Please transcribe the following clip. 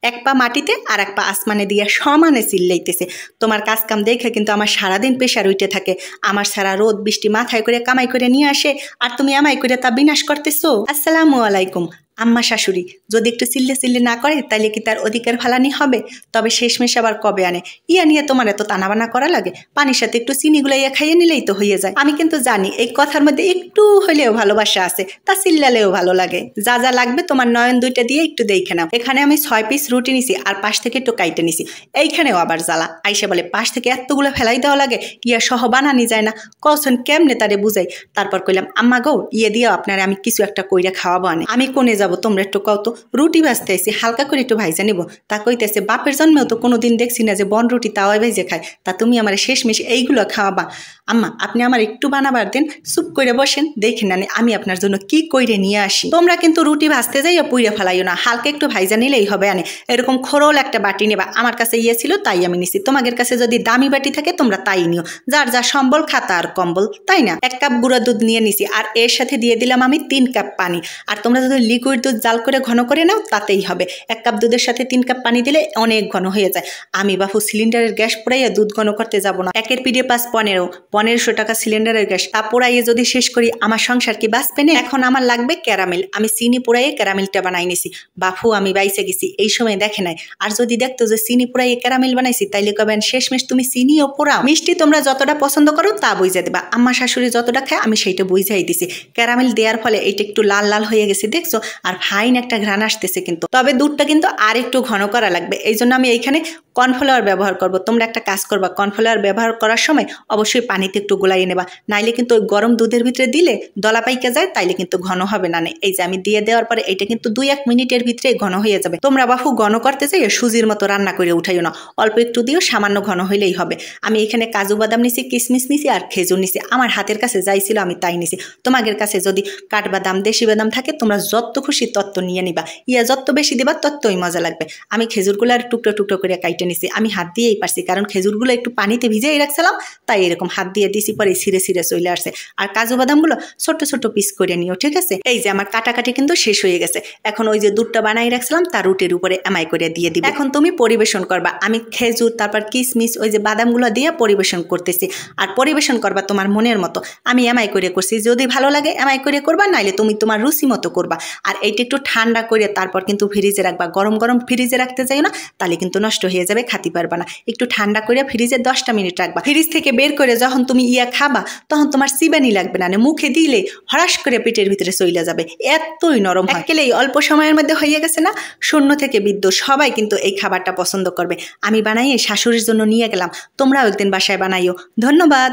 এক পা মাটিতে আর এক পা আসমানে দিয়া সমানে চিল্লাইতেছে। তোমার কাজ কাম দেখে কিন্তু আমার সারাদিন প্রেশার উঠে থাকে। আমার সারা রোদ বৃষ্টি মাথায় করে কামাই করে নিয়ে আসে, আর তুমি আমাই করে তা বিনাশ করতেছো। আসসালামু আলাইকুম। আম্মা শাশুড়ি যদি একটু চিল্লে চিল্লে না করে তাইলে কি তার অধিকার ফালানি হবে? তবে শেষমেশ আবার কবে আনে? ইয়া নিয়ে তোমার এত টানাবানা করা লাগে? পানির সাথে একটু চিনি গুলাইয়া খাইয়ে নিলেই তো হয়ে যায়। আমি কিন্তু জানি এই কথার মধ্যে একটু হলেও ভালোবাসা আছে, তা চিল্লালেও ভালো লাগে। যা যা লাগবে তোমার নয়ন দুইটা দিয়ে একটু দেখে নাও। এখানে আমি 6 পিস রুটি নিছি আর পাশ থেকে একটু কাইটে নিছি। এইখানেও আবার জ্বালা। আইসা বলে পাশ থেকে এতগুলো ফেলাই দেওয়া লাগে, ইয়া সহ বানানি যায় না। কখন কেমনে তারে বুঝাই। তারপর কইলাম আম্মা গো ইয়ে দিও আপনারে আমি কিছু একটা কইরা খাওয়াবো আনে। আমি কোনে যাবো তোমরা একটু কও তো। রুটি ভাজতে আইছি, হালকা করে একটু ভাইজা নিব। তা কইতেছে বাপের জন্মেও তো কোনোদিন দেখছি না যে বন রুটি তাওয়াই ভেজে খায়, তা তুমি আমার শেষমেশ এইগুলো খাওয়াবা। আম্মা আপনি আমার একটু বানাবার দেন, চুপ করে বসেন, দেখেন না আমি আপনার জন্য কি কইরে নিয়ে আসি। তোমরা কিন্তু রুটি ভাজতে যাইও পুইরা ফেলাইও না, হালকা একটু ভাইজা নিলেই হবে আনে। এরকম খোরল একটা বাটি নেবা। আমার কাছে ইয়ে ছিল তাই আমি নিছি। তোমাদের কাছে যদি দামি বাটি থাকে তোমরা তাই নিও, যার যা সম্বল খাতা আর কম্বল, তাই না? 1 কাপ গুঁড়া দুধ নিয়ে নিছি আর এর সাথে দিয়ে দিলাম আমি 3 কাপ পানি। আর তোমরা যদি লিকুইড দুধ জাল করে ঘন করে নাও তাতেই হবে। 1 কাপ দুধের সাথে 3 কাপ পানি দিলে অনেক ঘন হয়ে যায়। আমি বাপু সিলিন্ডারের গ্যাস পোড়াইয়া দুধ ঘন করতে যাব না। একের পিঠে 1500 টাকা সিলিন্ডারের গ্যাস, তা পোড়াইয়ে যদি শেষ করি আমার সংসার কি বাঁচবে না? এখন আমার লাগবে ক্যারামেল। আমি চিনি পোড়াইয়ে ক্যারামেলটা বানাই নিছি। বাপু আমি বাইসে গেছি, এই সময় দেখে নাই। আর যদি দেখতো যে চিনি পোড়াইয়ে ক্যারামেল বানাইছি তাইলে কবেন শেষমেশ তুমি চিনিও পোড়াও। মিষ্টি তোমরা যতটা পছন্দ করো তা বুঝে দেবা। আম্মা শাশুড়ি যতটা খায় আমি সেইটা বুঝাই দিছি। ক্যারামেল দেওয়ার ফলে এইটা একটু লাল লাল হয়ে গেছে দেখছো, আর ফাইন একটা ঘ্রাণ আসতেছে কিন্তু। তবে দুধটা কিন্তু আর একটু ঘন করা লাগবে। এই জন্য আমি এইখানে কর্নফ্লাওয়ার ব্যবহার করব। তোমরা একটা কাজ করবা, কর্নফ্লাওয়ার ব্যবহার করার সময় অবশ্যই পানিতে একটু গোলাইয়ে নেবা, নাইলে কিন্তু ওই গরম দুধের ভিতরে দিলে দলা পাইকে যায়, তাইলে কিন্তু ঘন হবে না। এই যে আমি দিয়ে দেওয়ার পরে এটা কিন্তু 2-1 মিনিটের ভিতরে ঘন হয়ে যাবে। তোমরা বাপু ঘন করতে চাই সুজির মতো রান্না করে উঠাইও না, অল্প একটু দিও, সামান্য ঘন হইলেই হবে। আমি এখানে কাজু বাদাম নিছি, কিশমিশ নিছি আর খেজুর নিছি। আমার হাতের কাছে যাই ছিল আমি তাই নিছি। তোমাদের কাছে যদি কাঠবাদাম দেশি বাদাম থাকে তোমরা যত খুশি তত নিয়ে নিবা, ইয়া যত বেশি দিবা ততই মজা লাগবে। আমি খেজুরগুলো আর টুকরো টুকরো করে কাইটে নিছি। আমি হাত দিয়েই পারছি, কারণ খেজুরগুলো একটু পানিতে ভিজিয়ে রাখছিলাম, তাই এরকম হাত দিয়ে দিছি, পরে ছিঁড়ে ছিঁড়ে চলে আসছে। আর কাজু বাদামগুলো ছোট ছোট পিস করে নিও, ঠিক আছে? এই যে আমার কাটাকাটি কিন্তু শেষ হয়ে গেছে। এখন ওই যে দুধটা বানাই রাখছিলাম তার রুটির উপরে এমাই করে দিয়ে দিবে। এখন তুমি পরিবেশন করবা। আমি খেজুর তারপর কিশমিশ ওই যে বাদামগুলো দিয়ে পরিবেশন করতেছি। আর পরিবেশন করবা তোমার মনের মতো। আমি এমাই করে করছি, যদি ভালো লাগে এমাই করে করবা, নাইলে তুমি তোমার রুচি মতো করবা। আর এইটা একটু ঠান্ডা করে তারপর কিন্তু ফ্রিজে রাখবা। গরম গরম ফ্রিজে রাখতে যাই না, তাহলে কিন্তু নষ্ট হয়ে যাবে, খাতে পারবা না। একটু ঠান্ডা করে ফ্রিজে 10টা মিনিট রাখবা। ফ্রিজ থেকে বের করে যখন তুমি খাবা তখন তোমার চিবানি লাগবে না, মুখে দিলে হরাস করে পেটের ভিতরে চলে যাবে, এতই নরম হয়। একেলেই অল্প সময়ের মধ্যে হয়ে গেছে না? শূন্য থেকে বৃদ্ধ সবাই কিন্তু এই খাবারটা পছন্দ করবে। আমি বানাইয়ে শাশুড়ির জন্য নিয়ে গেলাম, তোমরাও একদিন বাসায় বানাইও। ধন্যবাদ।